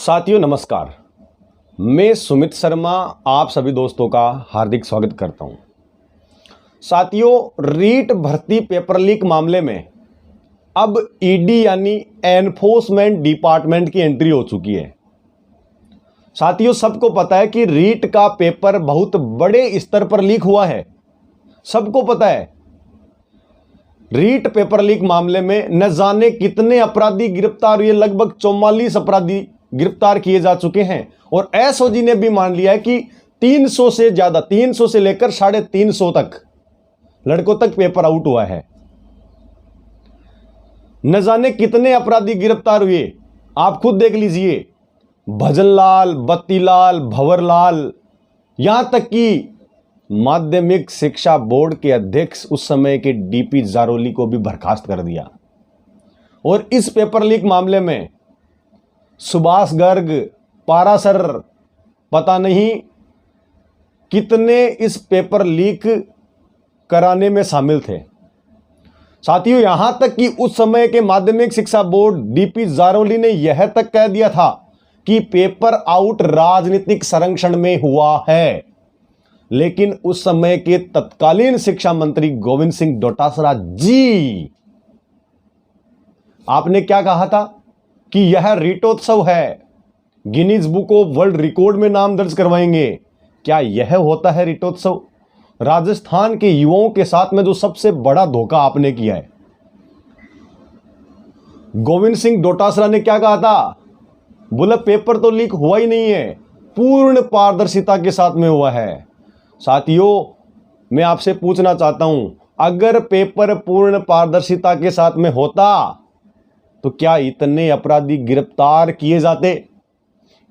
साथियों नमस्कार। मैं सुमित शर्मा आप सभी दोस्तों का हार्दिक स्वागत करता हूं। साथियों, रीट भर्ती पेपर लीक मामले में अब ईडी यानी एनफोर्समेंट डिपार्टमेंट की एंट्री हो चुकी है। साथियों, सबको पता है कि रीट का पेपर बहुत बड़े स्तर पर लीक हुआ है। सबको पता है रीट पेपर लीक मामले में न जाने कितने अपराधी गिरफ्तार हुए, लगभग 44 अपराधी गिरफ्तार किए जा चुके हैं और एसओजी ने भी मान लिया है कि 300 से ज्यादा, 300 से लेकर 350 तक लड़कों तक पेपर आउट हुआ है। न जाने कितने अपराधी गिरफ्तार हुए, आप खुद देख लीजिए। भजनलाल, बत्तीलाल, भंवरलाल, यहां तक कि माध्यमिक शिक्षा बोर्ड के अध्यक्ष उस समय के डीपी जारोली को भी बर्खास्त कर दिया। और इस पेपर लीक मामले में सुभाष गर्ग, पारासर, पता नहीं कितने इस पेपर लीक कराने में शामिल थे। साथियों, यहां तक कि उस समय के माध्यमिक शिक्षा बोर्ड डीपी जारोली ने यह तक कह दिया था कि पेपर आउट राजनीतिक संरक्षण में हुआ है। लेकिन उस समय के तत्कालीन शिक्षा मंत्री गोविंद सिंह डोटासरा जी, आपने क्या कहा था कि यह रीटोत्सव है, Guinness book of world record में नाम दर्ज करवाएंगे। क्या यह होता है रीटोत्सव? राजस्थान के युवाओं के साथ में जो सबसे बड़ा धोखा आपने किया है। गोविंद सिंह डोटासरा ने क्या कहा था? बोला पेपर तो लीक हुआ ही नहीं है, पूर्ण पारदर्शिता के साथ में हुआ है। साथियों, मैं आपसे पूछना चाहता हूं, अगर पेपर पूर्ण पारदर्शिता के साथ में होता तो क्या इतने अपराधी गिरफ्तार किए जाते?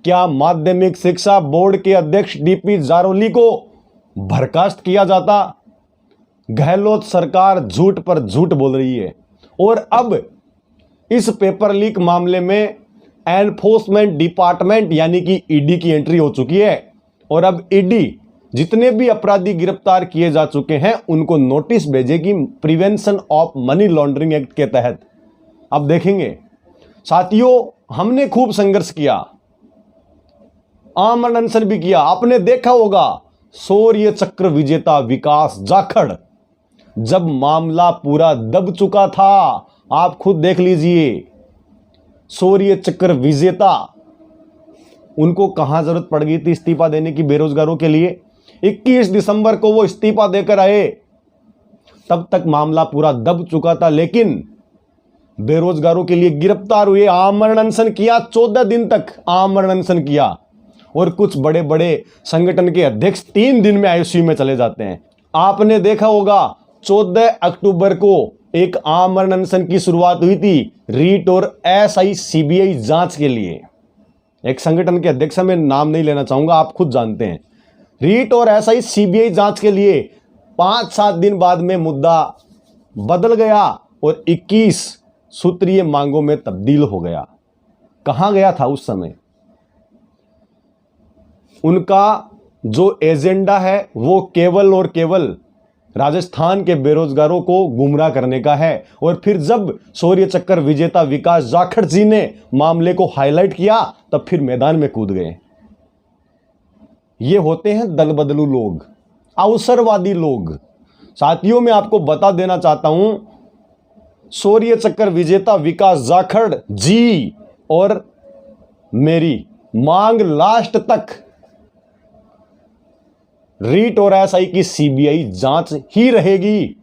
क्या माध्यमिक शिक्षा बोर्ड के अध्यक्ष डीपी जारोली को बर्खास्त किया जाता? गहलोत सरकार झूठ पर झूठ बोल रही है। और अब इस पेपर लीक मामले में एनफोर्समेंट डिपार्टमेंट यानी कि ईडी की एंट्री हो चुकी है। और अब ईडी जितने भी अपराधी गिरफ्तार किए जा चुके हैं उनको नोटिस भेजेगी prevention of money laundering act के तहत। अब देखेंगे साथियों, हमने खूब संघर्ष किया, आमरण अनशन भी किया। आपने देखा होगा शौर्य चक्र विजेता विकास जाखड़, जब मामला पूरा दब चुका था, आप खुद देख लीजिए। शौर्य चक्र विजेता, उनको कहां जरूरत पड़ गई थी इस्तीफा देने की बेरोजगारों के लिए? 21 दिसंबर को वो इस्तीफा देकर आए, तब तक मामला पूरा दब चुका था। लेकिन बेरोजगारों के लिए गिरफ्तार हुए, आमरण अनशन किया, 14 दिन तक आमरण अनशन किया। और कुछ बड़े बड़े संगठन के अध्यक्ष 3 दिन में आईसीयू में चले जाते हैं। आपने देखा होगा 14 अक्टूबर को एक आमरण अनशन की शुरुआत हुई थी रीट और एसआई सीबीआई जांच के लिए। एक संगठन के अध्यक्ष, मैं नाम नहीं लेना चाहूंगा, आप खुद जानते हैं। रीट और एसआई सीबीआई जांच के लिए 5-7 दिन बाद में मुद्दा बदल गया और 21 सूत्रीय मांगों में तब्दील हो गया। कहां गया था उस समय? उनका जो एजेंडा है वो केवल और केवल राजस्थान के बेरोजगारों को गुमराह करने का है। और फिर जब शौर्य चक्र विजेता विकास जाखड़ जी ने मामले को हाईलाइट किया, तब फिर मैदान में कूद गए। ये होते हैं दल बदलू लोग, अवसरवादी लोग। साथियों, मैं आपको बता देना चाहता हूं, शौर्य चक्र विजेता विकास जाखड़ जी और मेरी मांग लास्ट तक रीट और एसआई की सीबीआई जांच ही रहेगी।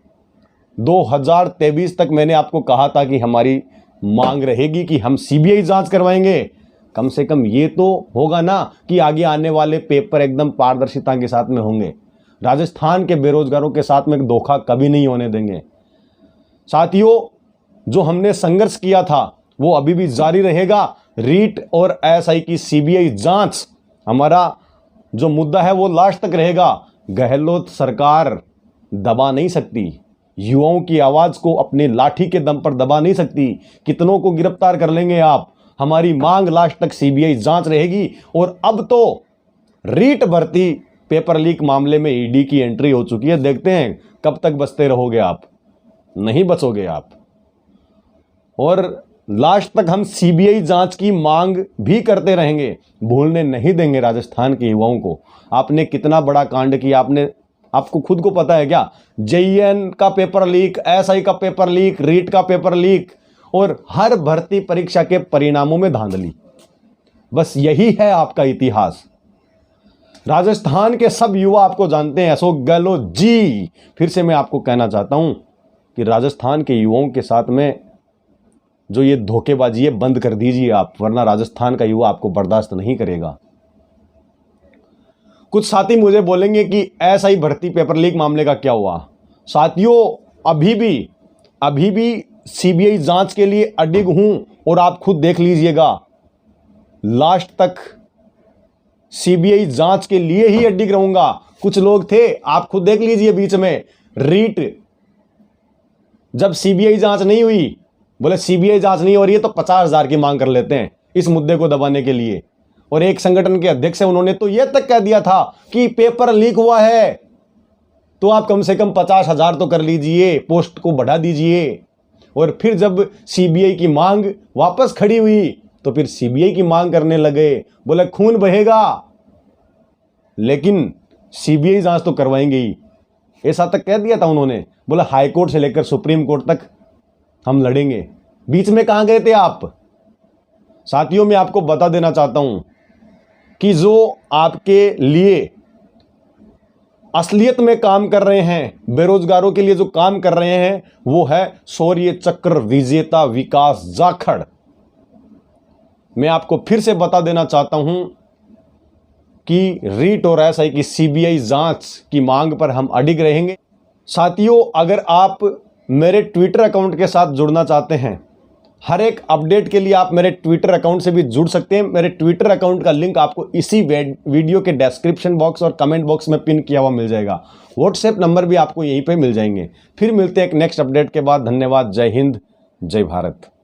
2023 तक मैंने आपको कहा था कि हमारी मांग रहेगी कि हम सीबीआई जांच करवाएंगे। कम से कम ये तो होगा ना कि आगे आने वाले पेपर एकदम पारदर्शिता के साथ में होंगे। राजस्थान के बेरोजगारों के साथ में धोखा कभी नहीं होने देंगे। साथियों, जो हमने संघर्ष किया था वो अभी भी जारी रहेगा। रीट और एसआई की सीबीआई जांच, हमारा जो मुद्दा है वो लास्ट तक रहेगा। गहलोत सरकार दबा नहीं सकती, युवाओं की आवाज को अपनी लाठी के दम पर दबा नहीं सकती। कितनों को गिरफ्तार कर लेंगे आप, हमारी मांग लास्ट तक सीबीआई जांच रहेगी। और अब तो रीट भर्ती पेपर लीक मामले में ईडी की एंट्री हो चुकी है। देखते हैं कब तक बचते रहोगे आप, नहीं बचोगे आप। और लास्ट तक हम सीबीआई जांच की मांग भी करते रहेंगे। भूलने नहीं देंगे राजस्थान के युवाओं को। आपने कितना बड़ा कांड किया, आपको खुद को पता है क्या? जेईएन का पेपर लीक, एसआई का पेपर लीक, रीट का पेपर लीक और हर भर्ती परीक्षा के परिणामों में धांधली। बस यही है आपका इतिहास। राजस्थान के सब युवा आपको जानते हैं, अशोक गहलोत जी। फिर से मैं आपको कहना चाहता हूं कि राजस्थान के युवाओं के साथ में जो ये धोखेबाजी है बंद कर दीजिए आप, वरना राजस्थान का युवा आपको बर्दाश्त नहीं करेगा। कुछ साथी मुझे बोलेंगे कि ऐसा ही भर्ती पेपर लीक मामले का क्या हुआ। साथियों, अभी भी सीबीआई जांच के लिए अडिग हूं और आप खुद देख लीजिएगा, लास्ट तक सीबीआई जांच के लिए ही अडिग रहूंगा। कुछ लोग थे, आप खुद देख लीजिए, बीच में रीट जब सीबीआई जांच नहीं हुई, बोले सीबीआई जांच नहीं हो रही है तो 50,000 की मांग कर लेते हैं इस मुद्दे को दबाने के लिए। और एक संगठन के अध्यक्ष है, उन्होंने तो यह तक कह दिया था कि पेपर लीक हुआ है तो आप कम से कम 50,000 तो कर लीजिए, पोस्ट को बढ़ा दीजिए। और फिर जब सीबीआई की मांग वापस खड़ी हुई तो फिर सीबीआई की मांग करने लगे, बोले खून बहेगा लेकिन सीबीआई जांच तो करवाएंगे ही, ऐसा तक कह दिया था उन्होंने। बोला हाई कोर्ट से लेकर सुप्रीम कोर्ट तक हम लड़ेंगे। बीच में कहां गए थे आप? साथियों, मैं आपको बता देना चाहता हूं कि जो आपके लिए असलियत में काम कर रहे हैं, बेरोजगारों के लिए जो काम कर रहे हैं, वो है शौर्य चक्र विजेता विकास जाखड़। मैं आपको फिर से बता देना चाहता हूं कि रीट और एसआई की सीबीआई जांच की मांग पर हम अडिग रहेंगे। साथियों, अगर आप मेरे ट्विटर अकाउंट के साथ जुड़ना चाहते हैं, हर एक अपडेट के लिए आप मेरे ट्विटर अकाउंट से भी जुड़ सकते हैं। मेरे ट्विटर अकाउंट का लिंक आपको इसी वीडियो के डिस्क्रिप्शन बॉक्स और कमेंट बॉक्स में पिन किया हुआ मिल जाएगा। व्हाट्सएप नंबर भी आपको यहीं पे मिल जाएंगे। फिर मिलते हैं एक नेक्स्ट अपडेट के बाद। धन्यवाद। जय हिंद, जय भारत।